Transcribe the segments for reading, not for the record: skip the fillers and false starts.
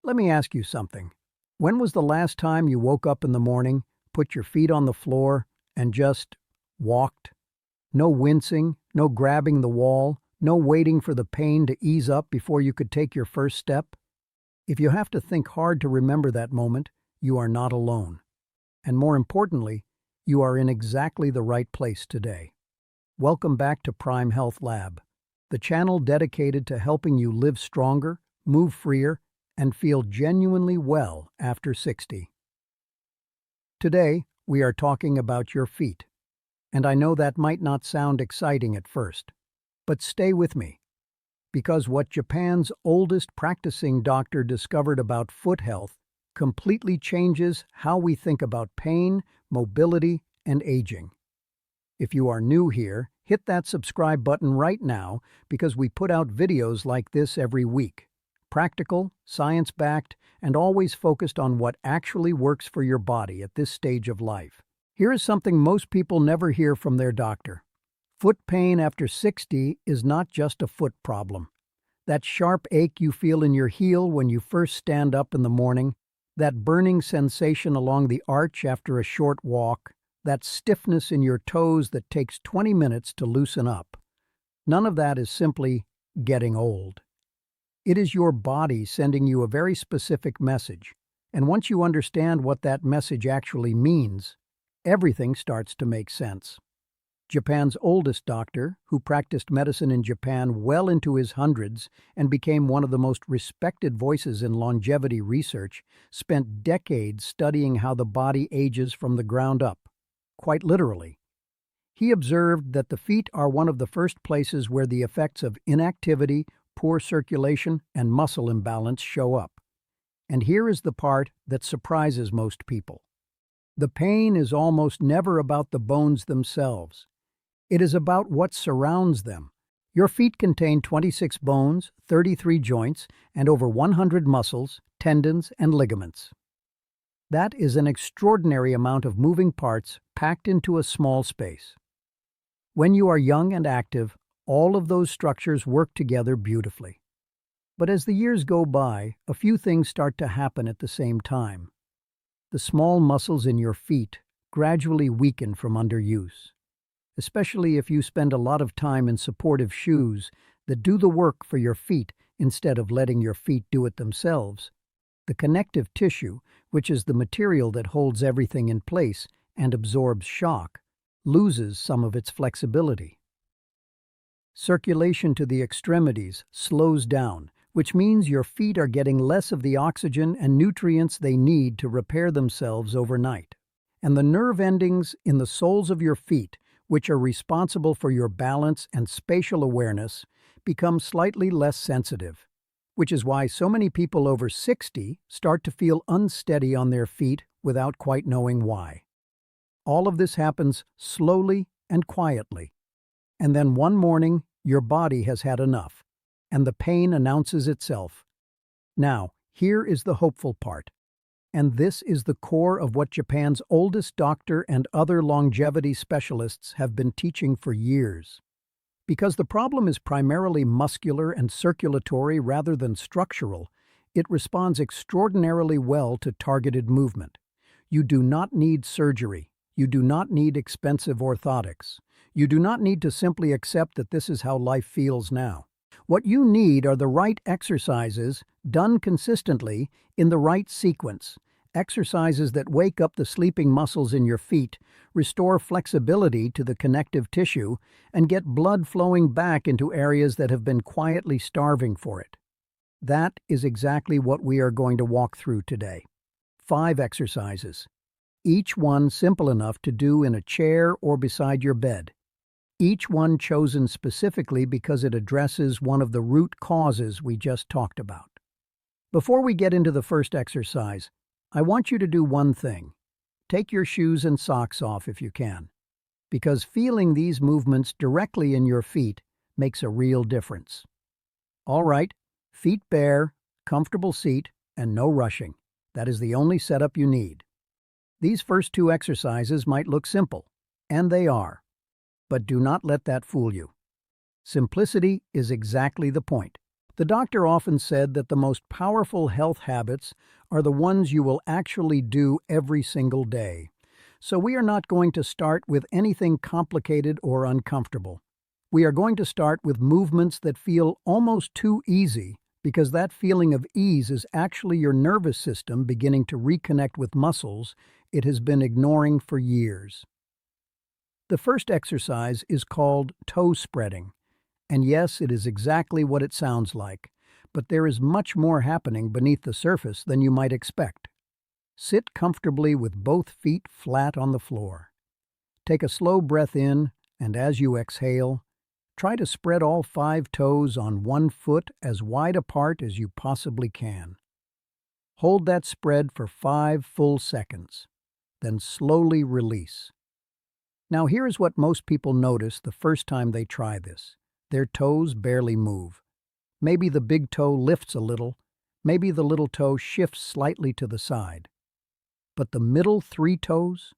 Let me ask you something. When was the last time you woke up in the morning, put your feet on the floor, and just walked? No wincing, no grabbing the wall, no waiting for the pain to ease up before you could take your first step? If you have to think hard to remember that moment, you are not alone. And more importantly, you are in exactly the right place today. Welcome back to Prime Health Lab, the channel dedicated to helping you live stronger, move freer, and feel genuinely well after 60. Today, we are talking about your feet. And I know that might not sound exciting at first, but stay with me. Because what Japan's oldest practicing doctor discovered about foot health completely changes how we think about pain, mobility, and aging. If you are new here, hit that subscribe button right now because we put out videos like this every week. Practical, science-backed, and always focused on what actually works for your body at this stage of life. Here is something most people never hear from their doctor. Foot pain after 60 is not just a foot problem. That sharp ache you feel in your heel when you first stand up in the morning, that burning sensation along the arch after a short walk, that stiffness in your toes that takes 20 minutes to loosen up. None of that is simply getting old. It is your body sending you a very specific message, and once you understand what that message actually means, everything starts to make sense. Japan's oldest doctor, who practiced medicine in Japan well into his hundreds and became one of the most respected voices in longevity research, spent decades studying how the body ages from the ground up, quite literally. He observed that the feet are one of the first places where the effects of inactivity, poor circulation, and muscle imbalance show up. And here is the part that surprises most people. The pain is almost never about the bones themselves. It is about what surrounds them. Your feet contain 26 bones, 33 joints, and over 100 muscles, tendons, and ligaments. That is an extraordinary amount of moving parts packed into a small space. When you are young and active, all of those structures work together beautifully. But as the years go by, a few things start to happen at the same time. The small muscles in your feet gradually weaken from underuse, especially if you spend a lot of time in supportive shoes that do the work for your feet instead of letting your feet do it themselves. The connective tissue, which is the material that holds everything in place and absorbs shock, loses some of its flexibility. Circulation to the extremities slows down, which means your feet are getting less of the oxygen and nutrients they need to repair themselves overnight. And the nerve endings in the soles of your feet, which are responsible for your balance and spatial awareness, become slightly less sensitive, which is why so many people over 60 start to feel unsteady on their feet without quite knowing why. All of this happens slowly and quietly. And then one morning, your body has had enough, and the pain announces itself. Now, here is the hopeful part. And this is the core of what Japan's oldest doctor and other longevity specialists have been teaching for years. Because the problem is primarily muscular and circulatory rather than structural, it responds extraordinarily well to targeted movement. You do not need surgery. You do not need expensive orthotics. You do not need to simply accept that this is how life feels now. What you need are the right exercises, done consistently, in the right sequence. Exercises that wake up the sleeping muscles in your feet, restore flexibility to the connective tissue, and get blood flowing back into areas that have been quietly starving for it. That is exactly what we are going to walk through today. 5 exercises, each one simple enough to do in a chair or beside your bed. Each one chosen specifically because it addresses one of the root causes we just talked about. Before we get into the first exercise, I want you to do one thing. Take your shoes and socks off if you can, because feeling these movements directly in your feet makes a real difference. All right, feet bare, comfortable seat, and no rushing. That is the only setup you need. These first 2 exercises might look simple, and they are. But do not let that fool you. Simplicity is exactly the point. The doctor often said that the most powerful health habits are the ones you will actually do every single day. So we are not going to start with anything complicated or uncomfortable. We are going to start with movements that feel almost too easy, because that feeling of ease is actually your nervous system beginning to reconnect with muscles it has been ignoring for years. The first exercise is called toe spreading. And yes, it is exactly what it sounds like, but there is much more happening beneath the surface than you might expect. Sit comfortably with both feet flat on the floor. Take a slow breath in, and as you exhale, try to spread all 5 toes on one foot as wide apart as you possibly can. Hold that spread for 5 full seconds, then slowly release. Now here's what most people notice the first time they try this. Their toes barely move. Maybe the big toe lifts a little, maybe the little toe shifts slightly to the side. But the middle 3 toes?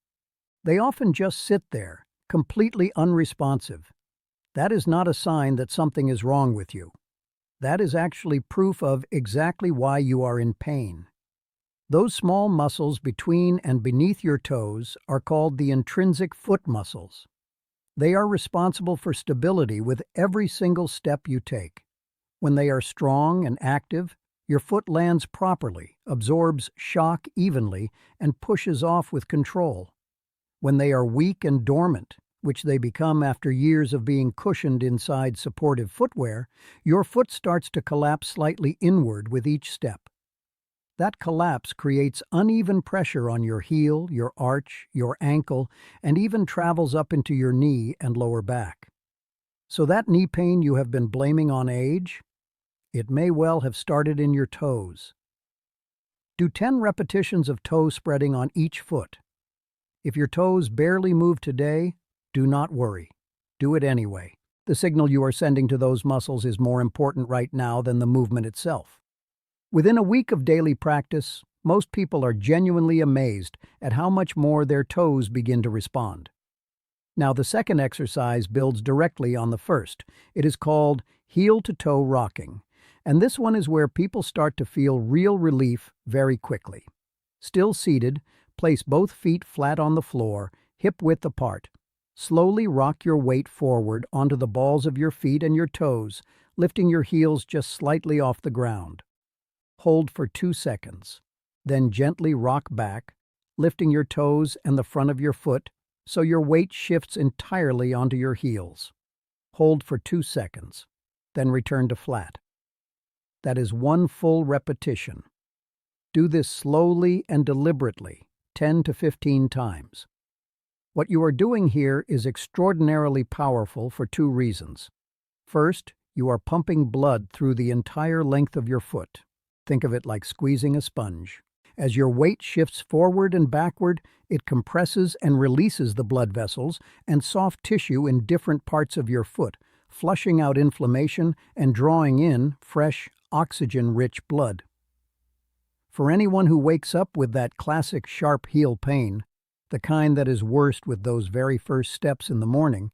They often just sit there, completely unresponsive. That is not a sign that something is wrong with you. That is actually proof of exactly why you are in pain. Those small muscles between and beneath your toes are called the intrinsic foot muscles. They are responsible for stability with every single step you take. When they are strong and active, your foot lands properly, absorbs shock evenly, and pushes off with control. When they are weak and dormant, which they become after years of being cushioned inside supportive footwear, your foot starts to collapse slightly inward with each step. That collapse creates uneven pressure on your heel, your arch, your ankle, and even travels up into your knee and lower back. So that knee pain you have been blaming on age? It may well have started in your toes. Do 10 repetitions of toe spreading on each foot. If your toes barely move today, do not worry. Do it anyway. The signal you are sending to those muscles is more important right now than the movement itself. Within a week of daily practice, most people are genuinely amazed at how much more their toes begin to respond. Now, the second exercise builds directly on the first. It is called heel-to-toe rocking, and this one is where people start to feel real relief very quickly. Still seated, place both feet flat on the floor, hip-width apart. Slowly rock your weight forward onto the balls of your feet and your toes, lifting your heels just slightly off the ground. Hold for 2 seconds. Then gently rock back, lifting your toes and the front of your foot so your weight shifts entirely onto your heels. Hold for 2 seconds. Then return to flat. That is 1 full repetition. Do this slowly and deliberately, 10 to 15 times. What you are doing here is extraordinarily powerful for 2 reasons. First, you are pumping blood through the entire length of your foot. Think of it like squeezing a sponge. As your weight shifts forward and backward, it compresses and releases the blood vessels and soft tissue in different parts of your foot, flushing out inflammation and drawing in fresh, oxygen-rich blood. For anyone who wakes up with that classic sharp heel pain, the kind that is worst with those very first steps in the morning,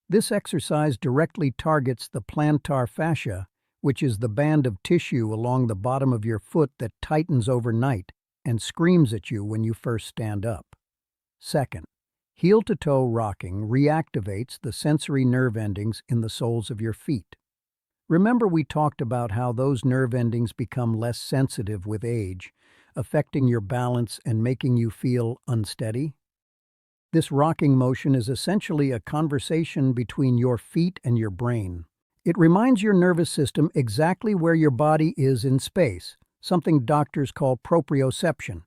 this exercise directly targets the plantar fascia, which is the band of tissue along the bottom of your foot that tightens overnight and screams at you when you first stand up. Second, heel-to-toe rocking reactivates the sensory nerve endings in the soles of your feet. Remember we talked about how those nerve endings become less sensitive with age, affecting your balance and making you feel unsteady? This rocking motion is essentially a conversation between your feet and your brain. It reminds your nervous system exactly where your body is in space, something doctors call proprioception.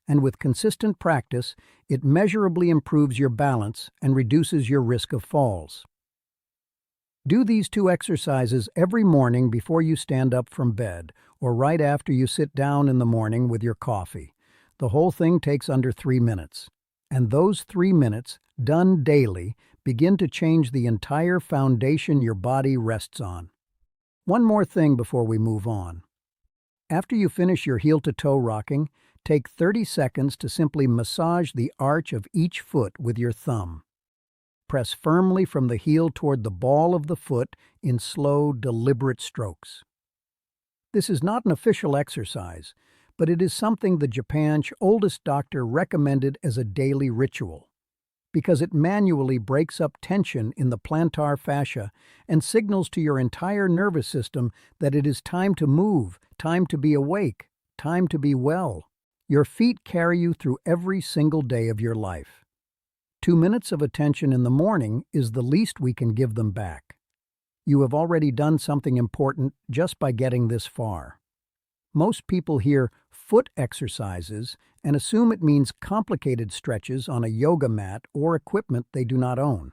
And with consistent practice, it measurably improves your balance and reduces your risk of falls. Do these 2 exercises every morning before you stand up from bed, or right after you sit down in the morning with your coffee. The whole thing takes under 3 minutes. And those 3 minutes, done daily, begin to change the entire foundation your body rests on. One more thing before we move on. After you finish your heel-to-toe rocking, take 30 seconds to simply massage the arch of each foot with your thumb. Press firmly from the heel toward the ball of the foot in slow, deliberate strokes. This is not an official exercise, but it is something the Japan's oldest doctor recommended as a daily ritual, because it manually breaks up tension in the plantar fascia and signals to your entire nervous system that it is time to move, time to be awake, time to be well. Your feet carry you through every single day of your life. 2 minutes of attention in the morning is the least we can give them back. You have already done something important just by getting this far. Most people hear foot exercises and assume it means complicated stretches on a yoga mat or equipment they do not own.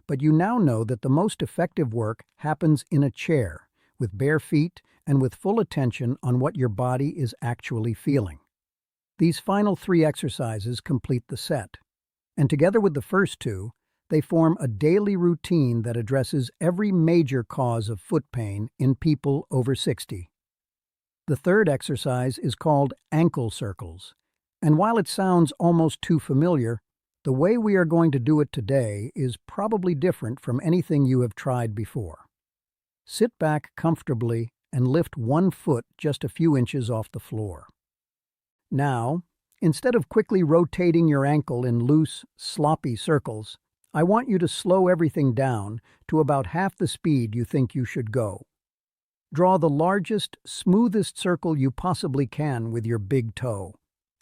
But you now know that the most effective work happens in a chair, with bare feet and with full attention on what your body is actually feeling. These final 3 exercises complete the set, and together with the first 2, they form a daily routine that addresses every major cause of foot pain in people over 60. The third exercise is called ankle circles, and while it sounds almost too familiar, the way we are going to do it today is probably different from anything you have tried before. Sit back comfortably and lift one foot just a few inches off the floor. Now, instead of quickly rotating your ankle in loose, sloppy circles, I want you to slow everything down to about half the speed you think you should go. Draw the largest, smoothest circle you possibly can with your big toe,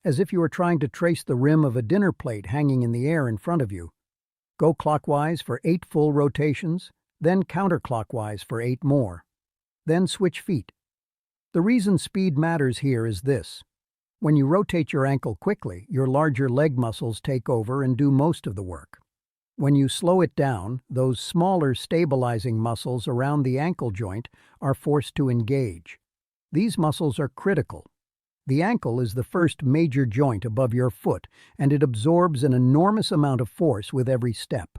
as if you were trying to trace the rim of a dinner plate hanging in the air in front of you. Go clockwise for 8 full rotations, then counterclockwise for 8 more. Then switch feet. The reason speed matters here is this. When you rotate your ankle quickly, your larger leg muscles take over and do most of the work. When you slow it down, those smaller stabilizing muscles around the ankle joint are forced to engage. These muscles are critical. The ankle is the first major joint above your foot, and it absorbs an enormous amount of force with every step.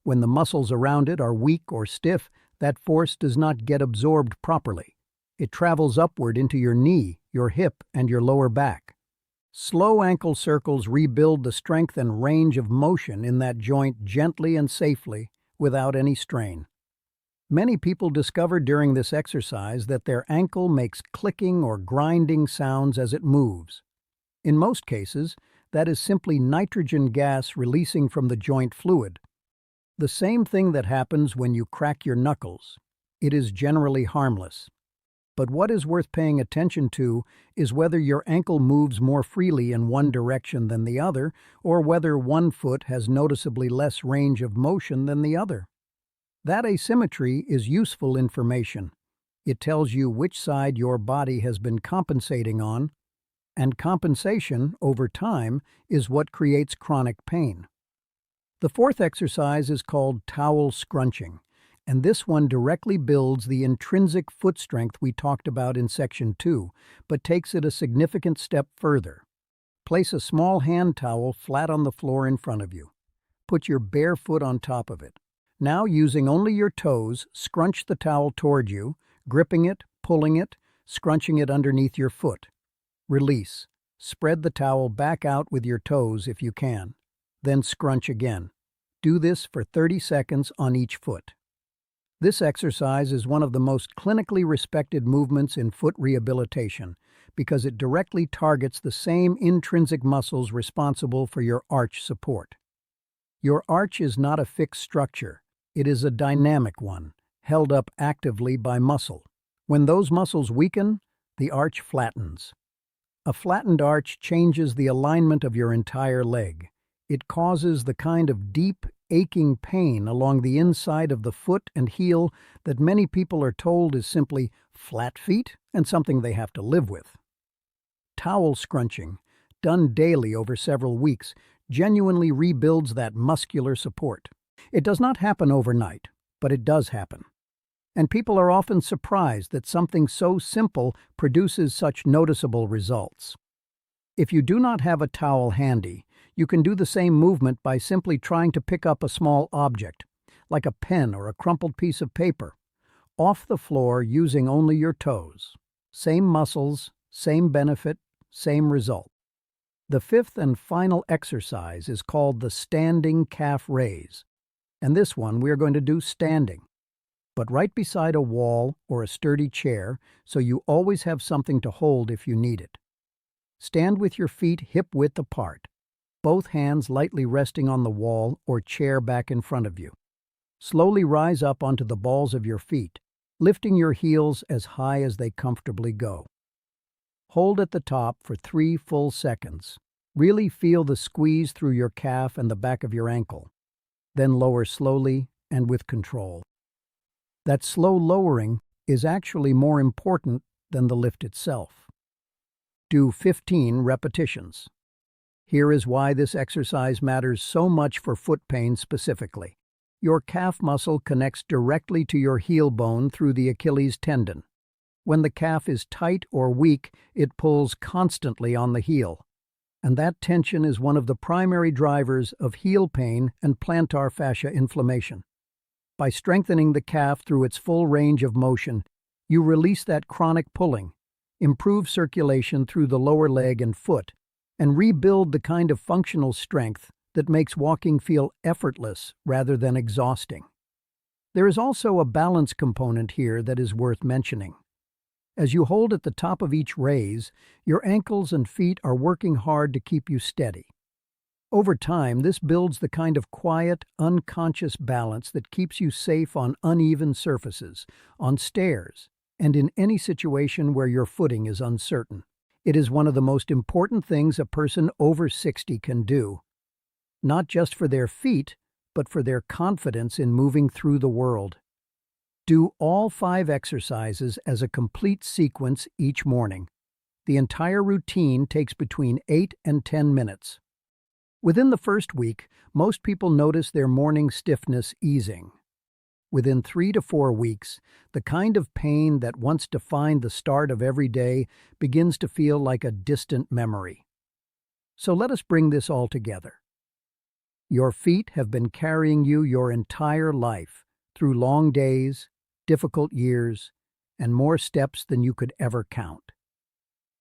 When the muscles around it are weak or stiff, that force does not get absorbed properly. It travels upward into your knee, your hip, and your lower back. Slow ankle circles rebuild the strength and range of motion in that joint gently and safely, without any strain. Many people discover during this exercise that their ankle makes clicking or grinding sounds as it moves. In most cases, that is simply nitrogen gas releasing from the joint fluid. The same thing that happens when you crack your knuckles. It is generally harmless. But what is worth paying attention to is whether your ankle moves more freely in one direction than the other, or whether one foot has noticeably less range of motion than the other. That asymmetry is useful information. It tells you which side your body has been compensating on, and compensation, over time, is what creates chronic pain. The fourth exercise is called towel scrunching, and this one directly builds the intrinsic foot strength we talked about in Section 2, but takes it a significant step further. Place a small hand towel flat on the floor in front of you. Put your bare foot on top of it. Now, using only your toes, scrunch the towel toward you, gripping it, pulling it, scrunching it underneath your foot. Release. Spread the towel back out with your toes if you can. Then scrunch again. Do this for 30 seconds on each foot. This exercise is one of the most clinically respected movements in foot rehabilitation because it directly targets the same intrinsic muscles responsible for your arch support. Your arch is not a fixed structure. It is a dynamic one, held up actively by muscle. When those muscles weaken, the arch flattens. A flattened arch changes the alignment of your entire leg. It causes the kind of deep, aching pain along the inside of the foot and heel that many people are told is simply flat feet and something they have to live with. Towel scrunching, done daily over several weeks, genuinely rebuilds that muscular support. It does not happen overnight, but it does happen. And people are often surprised that something so simple produces such noticeable results. If you do not have a towel handy, you can do the same movement by simply trying to pick up a small object, like a pen or a crumpled piece of paper, off the floor using only your toes. Same muscles, same benefit, same result. The fifth and final exercise is called the standing calf raise, and this one we are going to do standing. but right beside a wall or a sturdy chair so you always have something to hold if you need it. Stand with your feet hip-width apart, both hands lightly resting on the wall or chair back in front of you. Slowly rise up onto the balls of your feet, lifting your heels as high as they comfortably go. Hold at the top for 3 full seconds. Really feel the squeeze through your calf and the back of your ankle. Then lower slowly and with control. That slow lowering is actually more important than the lift itself. Do 15 repetitions. Here is why this exercise matters so much for foot pain specifically. Your calf muscle connects directly to your heel bone through the Achilles tendon. When the calf is tight or weak, it pulls constantly on the heel. And that tension is one of the primary drivers of heel pain and plantar fascia inflammation. By strengthening the calf through its full range of motion, you release that chronic pulling, improve circulation through the lower leg and foot, and rebuild the kind of functional strength that makes walking feel effortless rather than exhausting. There is also a balance component here that is worth mentioning. As you hold at the top of each raise, your ankles and feet are working hard to keep you steady. Over time, this builds the kind of quiet, unconscious balance that keeps you safe on uneven surfaces, on stairs, and in any situation where your footing is uncertain. It is one of the most important things a person over 60 can do, not just for their feet, but for their confidence in moving through the world. Do all 5 exercises as a complete sequence each morning. The entire routine takes between 8 and 10 minutes. Within the first week, most people notice their morning stiffness easing. Within 3 to 4 weeks, the kind of pain that once defined the start of every day begins to feel like a distant memory. So let us bring this all together. Your feet have been carrying you your entire life, through long days, difficult years, and more steps than you could ever count.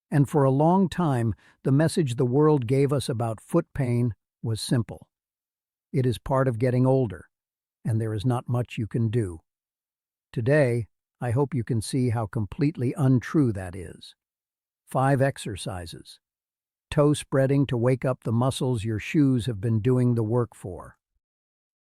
And for a long time, the message the world gave us about foot pain was simple. It is part of getting older, and there is not much you can do. Today, I hope you can see how completely untrue that is. 5 exercises. Toe spreading to wake up the muscles your shoes have been doing the work for.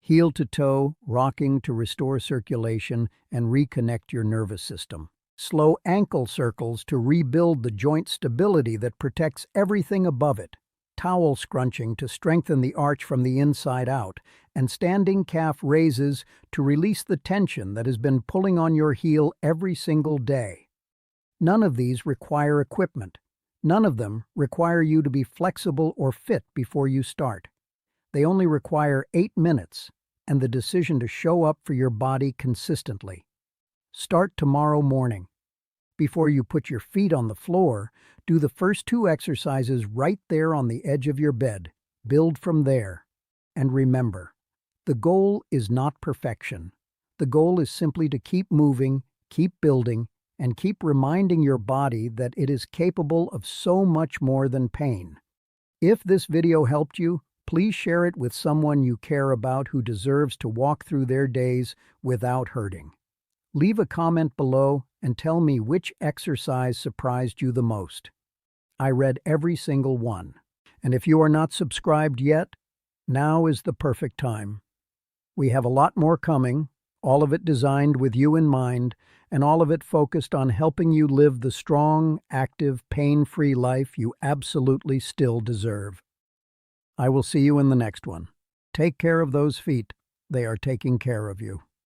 Heel to toe, rocking to restore circulation and reconnect your nervous system. Slow ankle circles to rebuild the joint stability that protects everything above it. Towel scrunching to strengthen the arch from the inside out. And standing calf raises to release the tension that has been pulling on your heel every single day. None of these require equipment. None of them require you to be flexible or fit before you start. They only require 8 minutes and the decision to show up for your body consistently. Start tomorrow morning. Before you put your feet on the floor, do the first 2 exercises right there on the edge of your bed. Build from there. And remember, the goal is not perfection. The goal is simply to keep moving, keep building, and keep reminding your body that it is capable of so much more than pain. If this video helped you, please share it with someone you care about who deserves to walk through their days without hurting. Leave a comment below and tell me which exercise surprised you the most. I read every single one. And if you are not subscribed yet, now is the perfect time. We have a lot more coming, all of it designed with you in mind, and all of it focused on helping you live the strong, active, pain-free life you absolutely still deserve. I will see you in the next one. Take care of those feet. They are taking care of you.